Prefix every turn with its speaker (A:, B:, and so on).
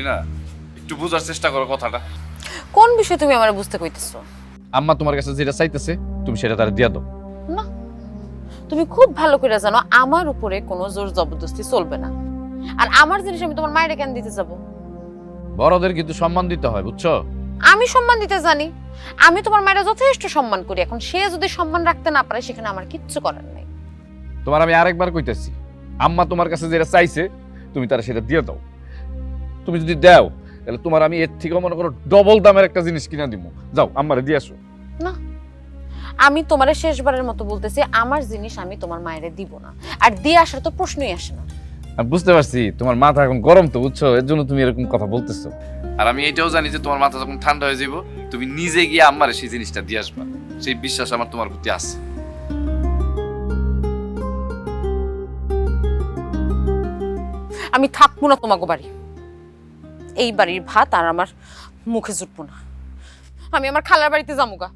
A: বলি না, একটু বোঝার চেষ্টা করো কথাটা।
B: কোন বিষয় তুমি আমার বুঝতে কইতেছো?
A: আম্মা তোমার কাছে যেটা চাইতেছে তুমি সেটা তার দিয়া দাও।
B: না, তুমি খুব ভালো করে জানো আমার উপরে কোনো জোর জবরদস্তি চলবে না। আর আমার জিনিস আমি তোমার মায়ের কেন দিতে যাব?
A: বড়দের কিন্তু সম্মান দিতে হয়, বুঝছো?
B: আমি সম্মান দিতে জানি, আমি তোমার মায়ের যথেষ্ট সম্মান করি। এখন সে যদি সম্মান রাখতে না পারে সেখানে আমার কিচ্ছু করার নাই।
A: তোমার আমি আরেকবার কইতেছি, আম্মা তোমার কাছে যেটা চাইছে তুমি তার সেটা দিয়ে দাও। তুমি যদি দাও তাহলে তোমার আমি এর থেকে মনে করো ডবল দামের একটা জিনিস কিনা দিব। যাও আম্মারে দিয়ে আসো।
B: না, আমি তোমারে শেষবারের মতো বলতেছি, আমার জিনিস আমি তোমার মায়ের দিব না। আর দিয়ে আসার তো প্রশ্নই আসে না।
A: আমি বুঝতে পারছি তোমার মাথা এখন গরম, তো বুঝছো, এর জন্য তুমি এরকম কথা বলতেছো। আর আমি এটাও জানি যে তোমার মাথা যখন ঠান্ডা হয়ে যাবো তুমি নিজে গিয়ে আম্মারে সেই জিনিসটা দিয়ে আসবা। সেই বিশ্বাস আমার তোমার প্রতি আছে।
B: আমি থাকবো না তোমাকে বাড়ি। এই বাড়ির ভাত আর আমার মুখে জুটবো না। আমি আমার খালার বাড়িতে যাবো গা।